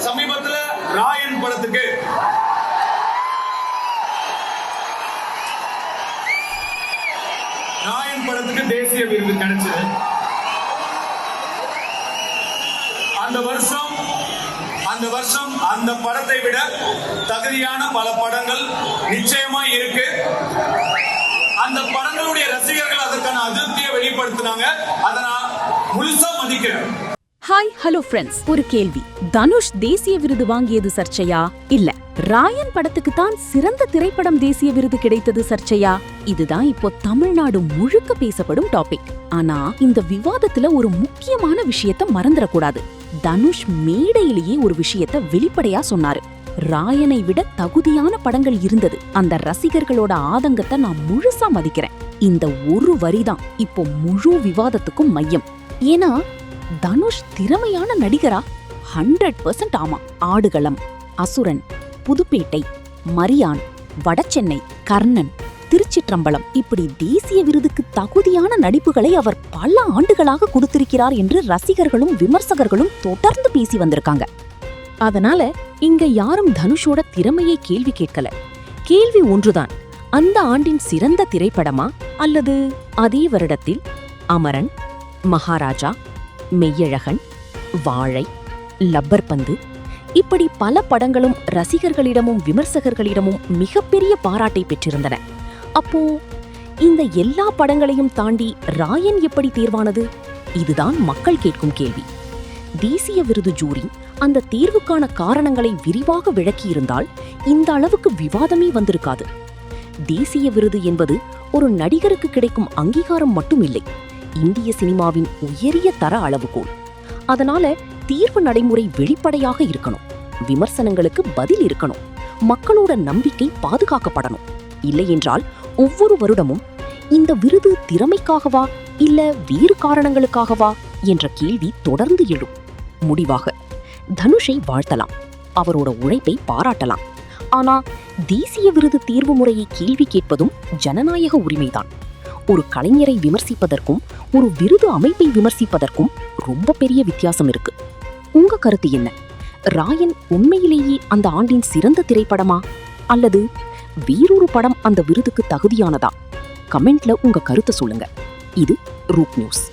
சமீபத்துல ராயன் படத்துக்கு தேசிய விருது கிடைச்சது. அந்த வருஷம் அந்த படத்தை விட தகுதியான பல படங்கள் நிச்சயமா இருக்கு. அந்த படங்களுடைய ரசிகர்கள் அதற்கான அதிருப்தியை வெளிப்படுத்தினாங்க. அதை நான் முழுசா மதிக்கிறேன். ஹாய் ஹலோ ஃப்ரெண்ட்ஸ், ஒரு கேள்வி. தனுஷ் தேசிய விருது வாங்கியது சர்ச்சையா? இல்ல ராயன் படத்துக்கு தான் சிறந்த திரைப்படம் தேசிய விருது கிடைத்தது சர்ச்சையா? இதுதான் இப்போ தமிழ்நாடு முழுக்க பேசப்படும் டாபிக். ஆனா இந்த விவாதத்துல ஒரு முக்கியமான விஷயத்த மறந்துடக்கூடாது. தனுஷ் மேடையிலேயே ஒரு விஷயத்த வெளிப்படையா சொன்னாரு. ராயனை விட தகுதியான படங்கள் இருந்தது. அந்த ரசிகர்களோட ஆதங்கத்தை நான் முழுசா மதிக்கிறேன். இந்த ஒரு வரிதான் இப்போ முழு விவாதத்துக்கும் மையம். ஏன்னா தனுஷ் திறமையான நடிகரா? 100% ஆமா. ஆடுகளம், அசுரன், புதுப்பேட்டை, மரியான், வடசென்னை, கர்ணன், திருச்சிற்றம்பலம் இப்படி தேசிய விருதுக்கு தகுதியான நடிப்புகளை அவர் பல ஆண்டுகளாக கொடுத்திருக்கிறார் என்று ரசிகர்களும் விமர்சகர்களும் தொடர்ந்து பேசி வந்திருக்காங்க. அதனால இங்க யாரும் தனுஷோட திறமையை கேள்வி கேட்கல. கேள்வி ஒன்றுதான், அந்த ஆண்டின் சிறந்த திரைப்படமா அல்லது அதே வருடத்தில் அமரன், மகாராஜா, மெய்யழகன், வாழை, லப்பர் பந்து இப்படி பல படங்களும் ரசிகர்களிடமும் விமர்சகர்களிடமும் மிகப்பெரிய பாராட்டை பெற்றிருந்தன. அப்போ இந்த எல்லா படங்களையும் தாண்டி ராயன் எப்படி தேர்வானது? இதுதான் மக்கள் கேட்கும் கேள்வி. தேசிய விருது ஜூரி அந்த தேர்வுக்கான காரணங்களை விரிவாக விளக்கியிருந்தால் இந்த அளவுக்கு விவாதமே வந்திருக்காது. தேசிய விருது என்பது ஒரு நடிகருக்கு கிடைக்கும் அங்கீகாரம் மட்டும் இல்லை, இந்திய சினிமாவின் உயரிய தர அளவுகோல். அதனால தீர்வு நடைமுறை வெளிப்படையாக இருக்கணும், விமர்சனங்களுக்கு பதில் இருக்கணும், மக்களோட நம்பிக்கை பாதுகாக்கப்படணும். இல்லையென்றால் ஒவ்வொரு வருடமும் இந்த விருது திறமைக்காகவா இல்ல வேறு காரணங்களுக்காகவா என்ற கேள்வி தொடர்ந்து எழும். முடிவாக தனுஷை வாழ்த்தலாம், அவரோட உழைப்பை பாராட்டலாம். ஆனா தேசிய விருது தேர்வு முறையை கேள்வி கேட்பதும் ஜனநாயக உரிமைதான். ஒரு கலைஞரை விமர்சிப்பதற்கும் ஒரு விருது அமைப்பை விமர்சிப்பதற்கும் ரொம்ப பெரிய வித்தியாசம் இருக்கு. உங்க கருத்து என்ன? ராயன் உண்மையிலேயே அந்த ஆண்டின் சிறந்த திரைப்படமா அல்லது வேறொரு படம் அந்த விருதுக்கு தகுதியானதா? கமெண்ட்ல உங்க கருத்தை சொல்லுங்க. இது ரூட் நியூஸ்.